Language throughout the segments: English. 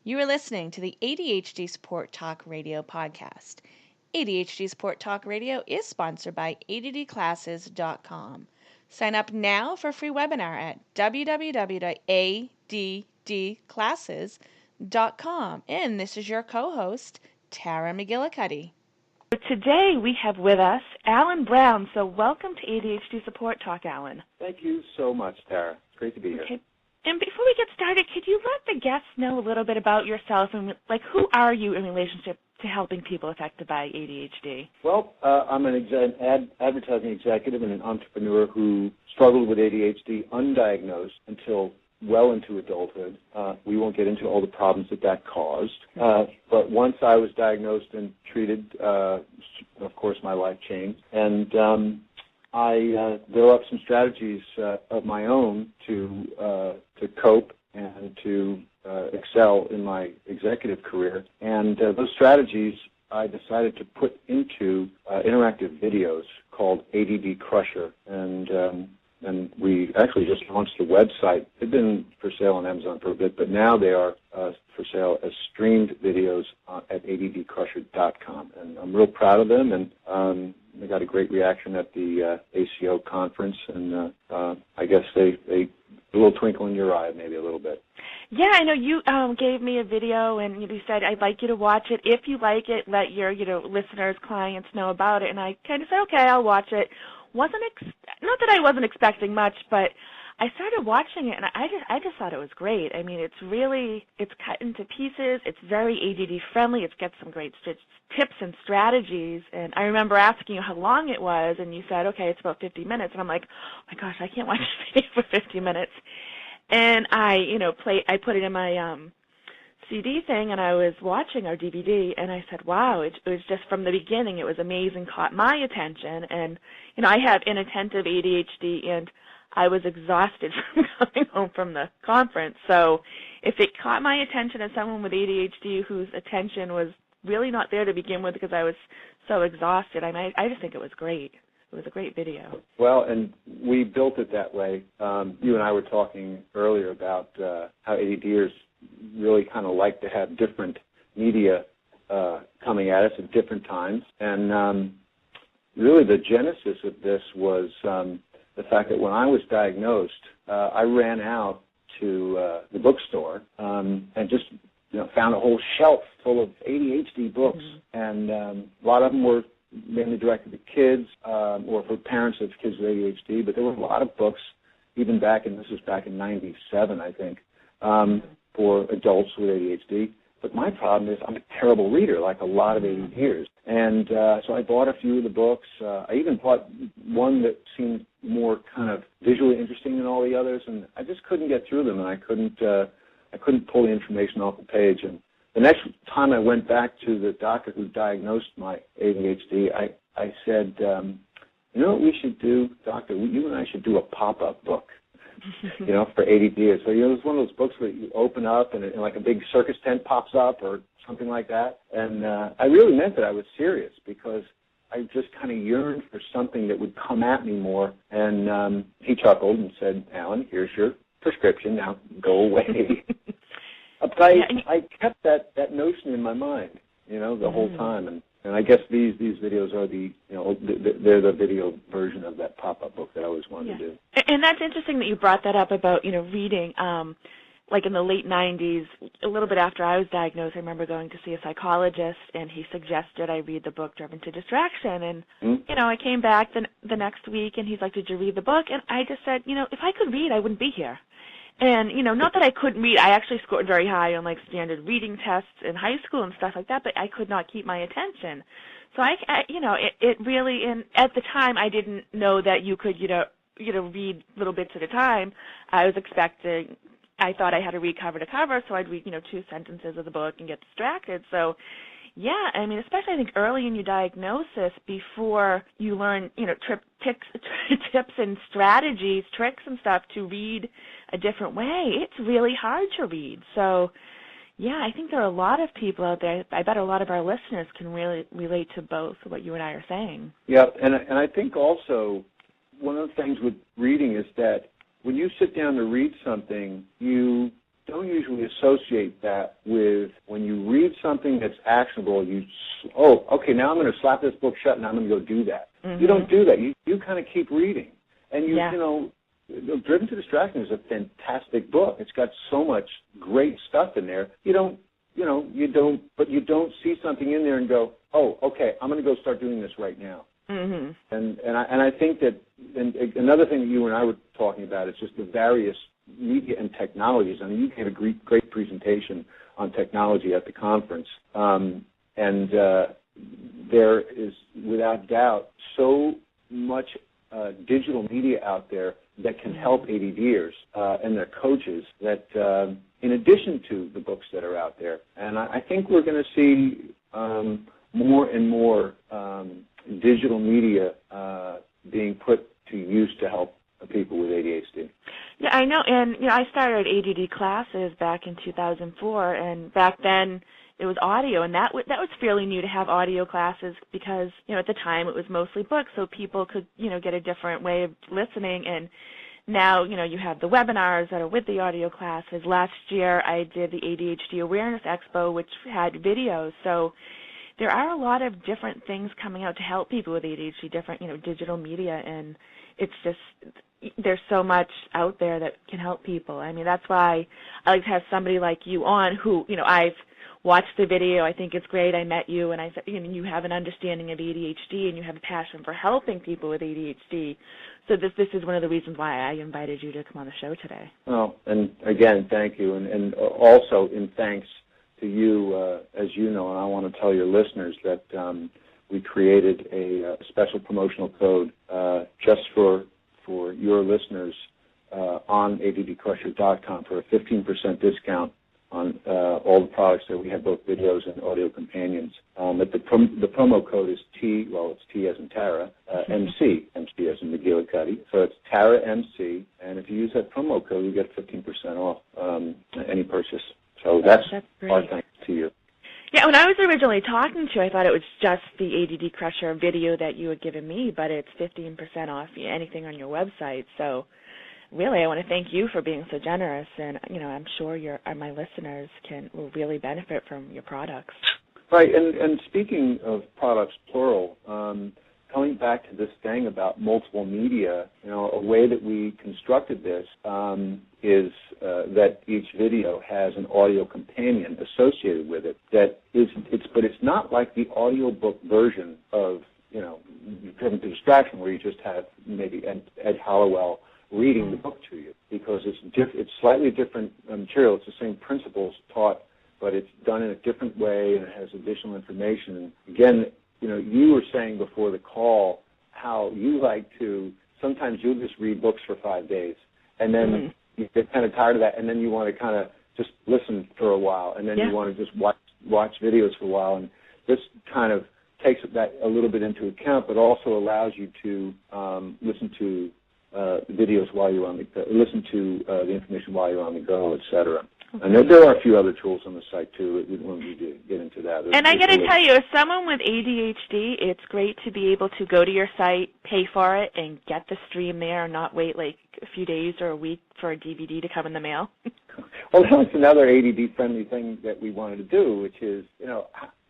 You are listening to the ADHD Support Talk Radio podcast. ADHD Support Talk Radio is sponsored by ADDclasses.com. Sign up now for a free webinar at www.addclasses.com. And this is your co-host, Tara McGillicuddy. Today we have with us Alan Brown. So welcome to ADHD Support Talk, Alan. Thank you so much, Tara. It's great to be here. Okay. And before we get started, could you let the guests know a little bit about yourself and, who are you in relationship to helping people affected by ADHD? Well, I'm an advertising executive and an entrepreneur who struggled with ADHD undiagnosed until well into adulthood. We won't get into all the problems that caused. But once I was diagnosed and treated, of course, my life changed. And I developed some strategies of my own to cope and to excel in my executive career. And those strategies I decided to put into interactive videos called ADD Crusher. And we actually just launched a website. They've been for sale on Amazon for a bit, but now they are for sale as streamed videos at addcrusher.com. And I'm real proud of them, and they got a great reaction at the ACO conference, and I guess they a little twinkle in your eye, maybe a little bit. Yeah, I know you gave me a video, and you said, I'd like you to watch it. If you like it, let your listeners, clients know about it. And I kind of said, okay, I'll watch it. Not that I wasn't expecting much, but I started watching it, and I just thought it was great. I mean, it's cut into pieces. It's very ADD friendly. It's got some great tips and strategies. And I remember asking you how long it was, and you said, okay, it's about 50 minutes. And I'm like, oh my gosh, I can't watch a video for 50 minutes. And I put it in my CD thing, and I was watching our DVD, and I said, wow, it was just from the beginning, it was amazing, caught my attention. And, I have inattentive ADHD, and I was exhausted from coming home from the conference. So if it caught my attention as someone with ADHD whose attention was really not there to begin with because I was so exhausted, I just think it was great. It was a great video. Well, and we built it that way. You and I were talking earlier about how ADDers really kind of like to have different media coming at us at different times. And really the genesis of this was the fact that when I was diagnosed, I ran out to the bookstore and just found a whole shelf full of ADHD books. Mm-hmm. And a lot of them were mainly directed to kids or for parents of kids with ADHD, but there were a lot of books, even this was back in 97, I think, for adults with ADHD. But my problem is I'm a terrible reader, like a lot of ADDers. And so I bought a few of the books. I even bought one that seemed more kind of visually interesting than all the others, and I just couldn't get through them, and I couldn't pull the information off the page. And the next time I went back to the doctor who diagnosed my ADHD, I said, you know what we should do, doctor? You and I should do a pop-up book. For ADD. So, it was one of those books where you open up and like a big circus tent pops up or something like that. And I really meant that I was serious because I just kind of yearned for something that would come at me more. And he chuckled and said, Alan, here's your prescription. Now go away. But I kept that notion in my mind, the whole time. And I guess these videos are they're the video version of that pop-up book that I always wanted to do. And that's interesting that you brought that up about, reading. Like in the late 90s, a little bit after I was diagnosed, I remember going to see a psychologist, and he suggested I read the book Driven to Distraction. And, I came back the next week, and he's like, did you read the book? And I just said, if I could read, I wouldn't be here. And, not that I couldn't read. I actually scored very high on, standard reading tests in high school and stuff like that, but I could not keep my attention. So, it really, and at the time, I didn't know that you could, read little bits at a time. I thought I had to read cover to cover, so I'd read, 2 sentences of the book and get distracted. So, yeah, especially I think early in your diagnosis, before you learn, tips and strategies, tricks and stuff to read a different way, it's really hard to read. So, yeah, I think there are a lot of people out there. I bet a lot of our listeners can really relate to both what you and I are saying. Yeah, and I think also one of the things with reading is that when you sit down to read something, you don't usually associate that with when you read something that's actionable, okay, now I'm going to slap this book shut and I'm going to go do that. Mm-hmm. You don't do that. You kind of keep reading. And you know, Driven to Distraction is a fantastic book. It's got so much great stuff in there. You don't see something in there and go, oh, okay, I'm going to go start doing this right now. Mm-hmm. And I think that another thing that you and I were talking about is just the various media and technologies. I mean, you gave a great presentation on technology at the conference, and there is, without doubt, so much digital media out there that can help ADDers and their coaches that, in addition to the books that are out there. And I think we're going to see more and more digital media being put to use to help people with ADHD. Yeah, I know. And, I started ADD classes back in 2004, and back then it was audio, and that was fairly new to have audio classes because, at the time it was mostly books, so people could, get a different way of listening. And now, you have the webinars that are with the audio classes. Last year I did the ADHD Awareness Expo, which had videos. So there are a lot of different things coming out to help people with ADHD, different, digital media, and it's just, there's so much out there that can help people. I mean, that's why I like to have somebody like you on who, I've watched the video. I think it's great. I met you, and I said, you have an understanding of ADHD, and you have a passion for helping people with ADHD. So this is one of the reasons why I invited you to come on the show today. Well, and again, thank you, and also in thanks to you, as you know, and I want to tell your listeners that we created a special promotional code just for your listeners on ADDcrusher.com for a 15% discount on all the products that we have, both videos and audio companions. But the promo code is it's T as in Tara, MC as in McGillicuddy. So it's Tara MC, and if you use that promo code, you get 15% off any purchase. So that's our thanks to you. Yeah, when I was originally talking to you, I thought it was just the ADD Crusher video that you had given me, but it's 15% off anything on your website. So really, I want to thank you for being so generous, and I'm sure my listeners will really benefit from your products. Right, and speaking of products, plural, coming back to this thing about multiple media, a way that we constructed this is that each video has an audio companion associated with it. But it's not like the audiobook version of Driven to Distraction, where you just have maybe Ed Hollowell reading the book to you, because it's slightly different material. It's the same principles taught, but it's done in a different way, and it has additional information. And again, you were saying before the call how you like to, sometimes you'll just read books for 5 days, and then you get kind of tired of that, and then you want to kind of just listen for a while, and then you want to just watch videos for a while, and this kind of takes that a little bit into account, but also allows you to listen to videos while you're listen to the information while you're on the go, etc. And there are a few other tools on the site, too. We won't need to get into that. And I got to tell you, as someone with ADHD, it's great to be able to go to your site, pay for it, and get the stream there and not wait like a few days or a week for a DVD to come in the mail. Well, that's another ADD-friendly thing that we wanted to do, which is,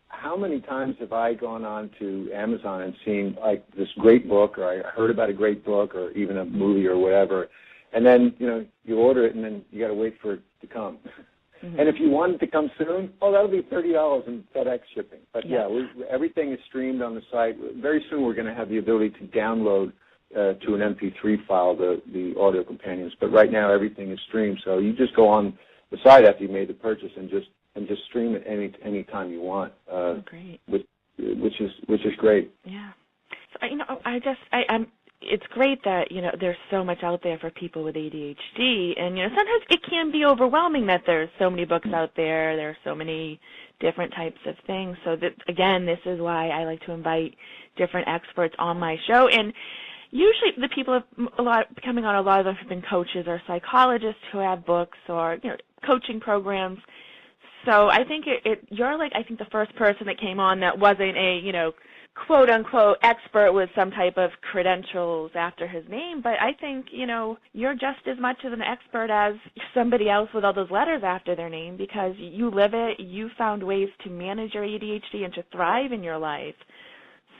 how many times have I gone on to Amazon and seen, like, this great book, or I heard about a great book, or even a movie or whatever, and then, you order it, and then you got to wait for it to come. Mm-hmm. And if you want it to come soon, that'll be $30 in FedEx shipping. But, everything is streamed on the site. Very soon we're going to have the ability to download to an MP3 file the audio companions. But right now everything is streamed, so you just go on the site after you made the purchase and just stream it any time you want. Great. Which is great. Yeah. So, it's great that, there's so much out there for people with ADHD, and, sometimes it can be overwhelming that there's so many books out there, there are so many different types of things. So, again, this is why I like to invite different experts on my show, and usually the people coming on, a lot of them have been coaches or psychologists who have books or, coaching programs. So I think you're like, I think the first person that came on that wasn't a, quote unquote expert with some type of credentials after his name, but I think, you're just as much of an expert as somebody else with all those letters after their name, because you live it, you found ways to manage your ADHD and to thrive in your life.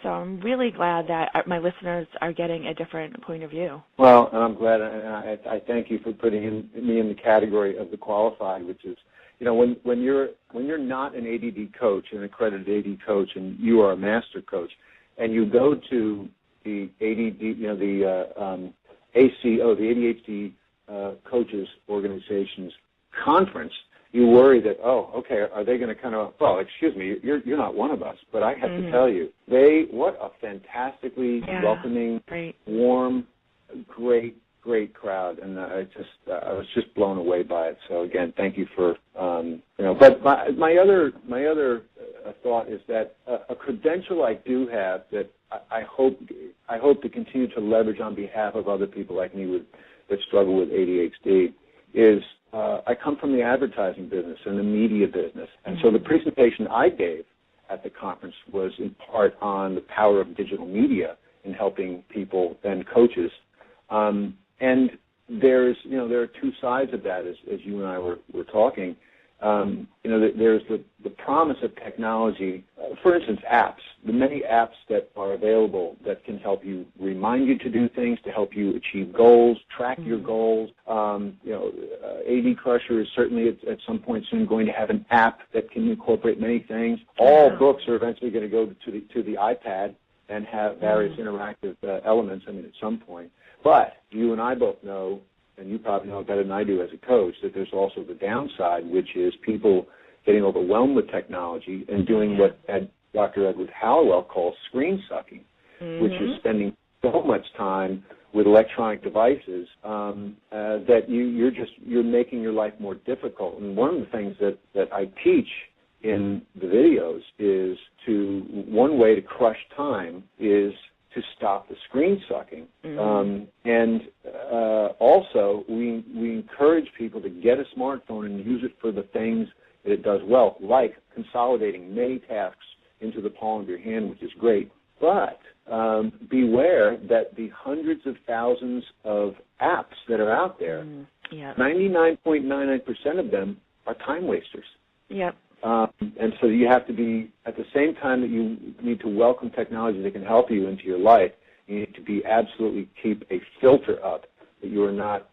So I'm really glad that my listeners are getting a different point of view. Well, and I'm glad, and I thank you for putting me in the category of the qualified, which is, when you're not an ADD coach, an accredited AD coach, and you are a master coach, and you go to the ADD, the ACO, the ADHD Coaches Organization's conference, you worry that, are they going to kind of, well, excuse me, you're not one of us, but I have to tell you, what a fantastically welcoming, warm, great crowd, and I was just blown away by it. So again, thank you for, but my other thought is that a credential I do have that I hope to continue to leverage on behalf of other people like me that struggle with ADHD is I come from the advertising business and the media business, and so the presentation I gave at the conference was in part on the power of digital media in helping people and coaches. And there are two sides of that, as you and I were talking. There's the promise of technology. For instance, apps. The many apps that are available that can help you, remind you to do things, to help you achieve goals, track your goals. AD Crusher is certainly at some point soon going to have an app that can incorporate many things. All books are eventually going to go to the iPad and have various interactive elements, at some point. But you and I both know, and you probably know better than I do as a coach, that there's also the downside, which is people getting overwhelmed with technology and doing what Dr. Edward Hallowell calls screen sucking, which is spending so much time with electronic devices that you're making your life more difficult. And one of the things that I teach in the videos is one way to crush time is to stop the screen sucking. And also, we encourage people to get a smartphone and use it for the things that it does well, like consolidating many tasks into the palm of your hand, which is great. But beware that the hundreds of thousands of apps that are out there, 99.99% of them are time wasters. Yep. And so you have to be, at the same time that you need to welcome technology that can help you into your life, you need to absolutely keep a filter up that you are not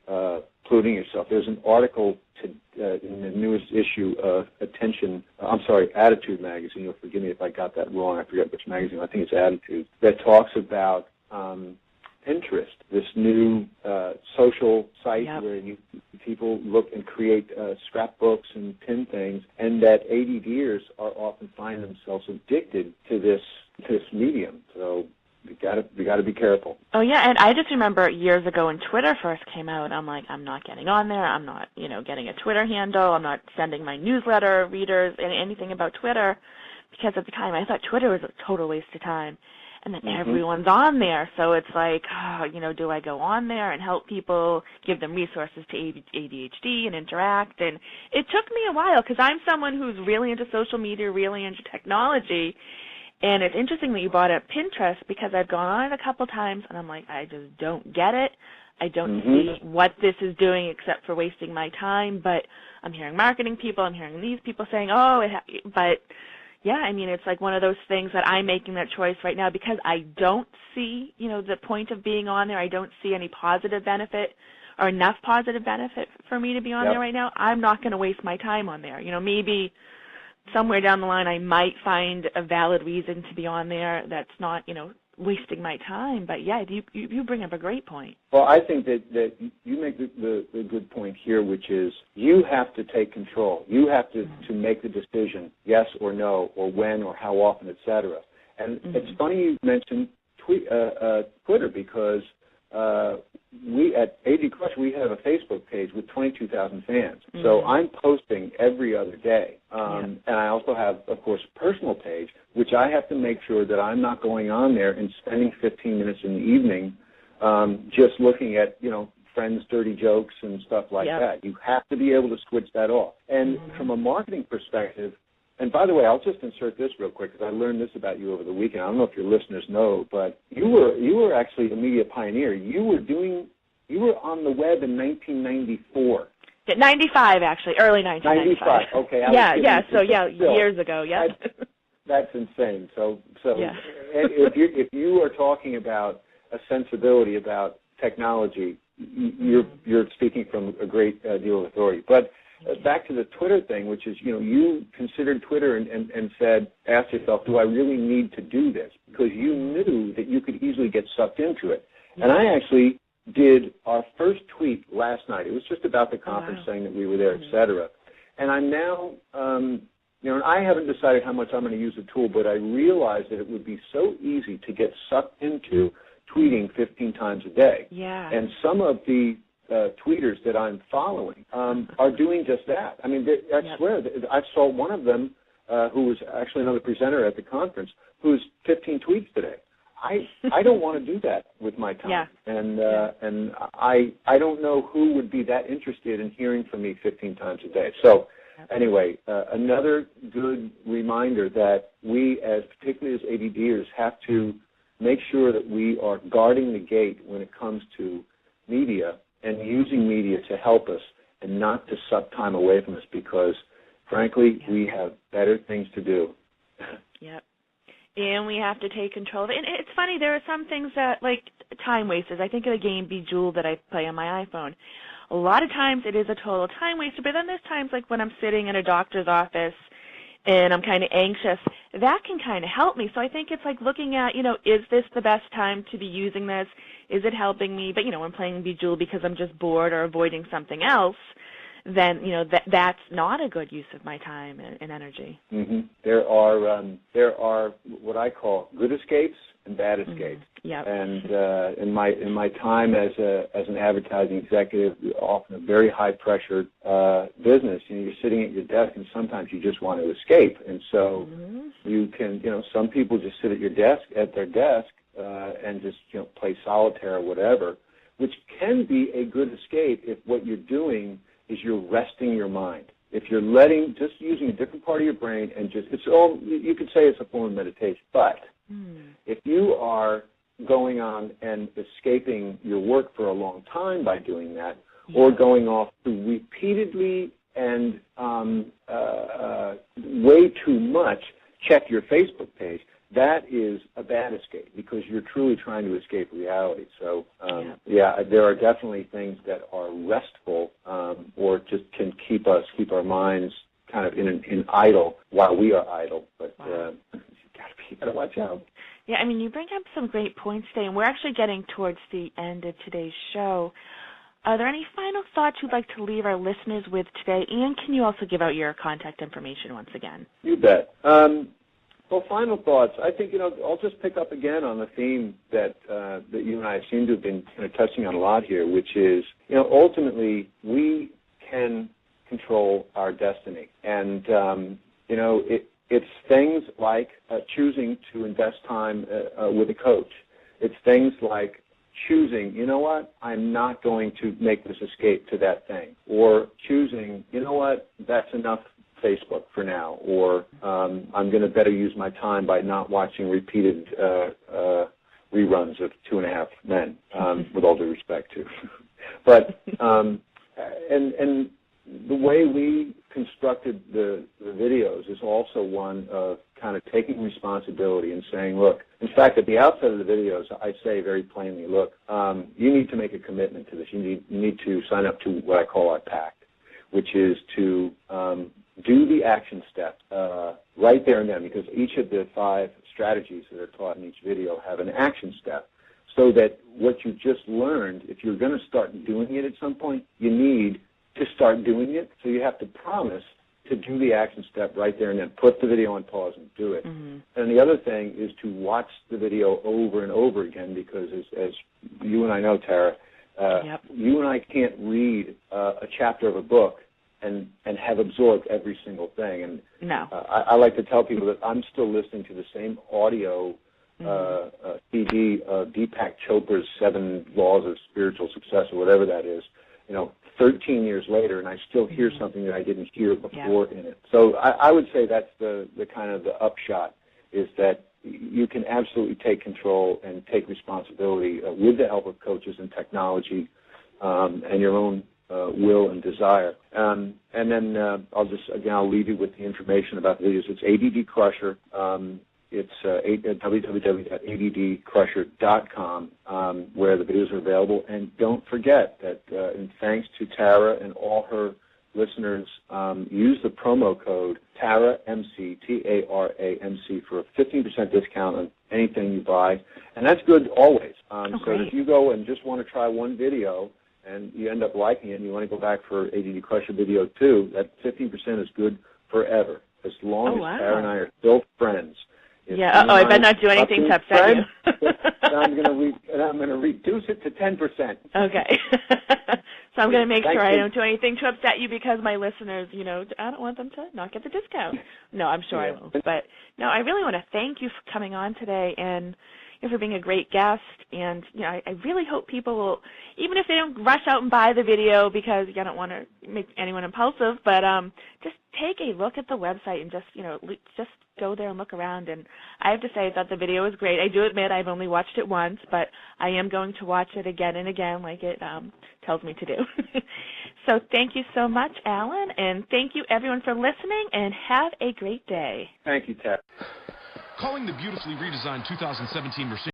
polluting yourself. There's an article in the newest issue of Attitude magazine. You'll forgive me if I got that wrong. I forget which magazine. I think it's Attitude, that talks about Pinterest, this new social site where people look and create scrapbooks and pin things, and that ADDers are often find themselves addicted to this medium. So we got to be careful. Oh yeah, and I just remember years ago when Twitter first came out, I'm like, I'm not getting on there. I'm not, getting a Twitter handle. I'm not sending my newsletter readers anything about Twitter, because at the time I thought Twitter was a total waste of time. And then everyone's on there, so it's like, do I go on there and help people, give them resources to ADHD and interact? And it took me a while, because I'm someone who's really into social media, really into technology. And it's interesting that you brought up Pinterest, because I've gone on it a couple times, and I'm like, I just don't get it. I don't see what this is doing except for wasting my time. But I'm hearing marketing people, I'm hearing these people saying, but... Yeah, it's like one of those things that I'm making that choice right now, because I don't see, the point of being on there. I don't see any positive benefit or enough positive benefit for me to be on there right now. I'm not going to waste my time on there. Maybe somewhere down the line I might find a valid reason to be on there that's not, wasting my time. But yeah, you bring up a great point. Well, I think that you make the good point here, which is you have to take control. You have to make the decision, yes or no, or when or how often, et cetera. And it's funny you mentioned Twitter, because we at AD Crush, we have a Facebook page with 22,000 fans. So I'm posting every other day. And I also have, of course, a personal page, which I have to make sure that I'm not going on there and spending 15 minutes in the evening just looking at, friends' dirty jokes and stuff like that. You have to be able to switch that off. And from a marketing perspective, and by the way, I'll just insert this real quick because I learned this about you over the weekend. I don't know if your listeners know, but you were actually a media pioneer. You were on the web in 1994. 95, actually, early 1995. 95, okay. Years ago, That's insane. So if you are talking about a sensibility about technology, you're speaking from a great deal of authority. But back to the Twitter thing, which is, you considered Twitter and asked yourself, do I really need to do this? Because you knew that you could easily get sucked into it. And I actually did our first tweet last night. It was just about the conference, saying that we were there, et cetera. And I'm now, and I haven't decided how much I'm going to use the tool, but I realized that it would be so easy to get sucked into tweeting 15 times a day. Yeah. And some of the tweeters that I'm following are doing just that. I mean, I swear, I saw one of them who was actually another presenter at the conference who's 15 tweets today. I don't want to do that with my time, and I don't know who would be that interested in hearing from me 15 times a day. So anyway, another good reminder that we, particularly as ADDers, have to make sure that we are guarding the gate when it comes to media and using media to help us and not to suck time away from us because, frankly, we have better things to do. Yep. And we have to take control of it. And it's funny, there are some things that, like time wasters. I think of the game Bejeweled that I play on my iPhone. A lot of times it is a total time waster, but then there's times like when I'm sitting in a doctor's office and I'm kind of anxious, that can kind of help me. So I think it's like looking at, is this the best time to be using this? Is it helping me? But, I'm playing Bejeweled because I'm just bored or avoiding something else. Then, that's not a good use of my time and energy. Mm-hmm. There are what I call good escapes and bad escapes. Yep. And in my time as an advertising executive, often a very high pressure business, you're sitting at your desk and sometimes you just want to escape. And so you can, some people just sit at their desk and just play solitaire or whatever, which can be a good escape if what you're doing is you're resting your mind. If you're just using a different part of your brain and you could say it's a form of meditation. But if you are going on and escaping your work for a long time by doing that, or going off to repeatedly and way too much check your Facebook page, that is a bad escape because you're truly trying to escape reality. So, there are definitely things that are restful or just can keep our minds kind of in idle while we are idle. But you got to watch out. Yeah, I mean, you bring up some great points today, and we're actually getting towards the end of today's show. Are there any final thoughts you'd like to leave our listeners with today? And can you also give out your contact information once again? You bet. Well, final thoughts. I think, I'll just pick up again on the theme that you and I seem to have been kind of touching on a lot here, which is, ultimately we can control our destiny. And, it's things like choosing to invest time with a coach. It's things like choosing, I'm not going to make this escape to that thing. Or choosing, that's enough Facebook for now, or I'm going to better use my time by not watching repeated reruns of 2.5 Men, with all due respect to. But and the way we constructed the videos is also one of kind of taking responsibility and saying, look, in fact, at the outset of the videos, I say very plainly, look, you need to make a commitment to this. You need to sign up to what I call our pact, which is to do the action step right there and then, because each of the 5 strategies that are taught in each video have an action step, so that what you just learned, if you're going to start doing it at some point, you need to start doing it. So you have to promise to do the action step right there and then. Put the video on pause and do it. Mm-hmm. And the other thing is to watch the video over and over again, because as you and I know, Tara, you and I can't read a chapter of a book and have absorbed every single thing. And no. I like to tell people that I'm still listening to the same audio CD of Deepak Chopra's 7 Laws of Spiritual Success or whatever that is, 13 years later, and I still hear something that I didn't hear before in it. So I would say that's the kind of the upshot, is that you can absolutely take control and take responsibility with the help of coaches and technology and your own will and desire. And then I'll leave you with the information about the videos. It's ADD Crusher. It's www.addcrusher.com, where the videos are available. And don't forget that, and thanks to Tara and all her listeners, use the promo code TARAMC, TARAMC, for a 15% discount on anything you buy. And that's good always. So if you go and just want to try one video and you end up liking it and you want to go back for ADD Crusher video 2, that 15% is good forever, as long as Tara and I are still friends. I better not do anything to upset you. I'm going to reduce it to 10%. Okay. So I'm going to make sure I don't do anything to upset you, because my listeners, I don't want them to not get the discount. No, I'm sure I will. But, no, I really want to thank you for coming on today and for being a great guest. And, I really hope people will, even if they don't rush out and buy the video, because I don't want to make anyone impulsive, but just take a look at the website and just go there and look around. And I have to say that the video is great. I do admit I've only watched it once, but I am going to watch it again and again, like it tells me to do. So thank you so much, Alan, and thank you everyone for listening, and have a great day. Thank you, Ted. Calling the beautifully redesigned 2017 Mercedes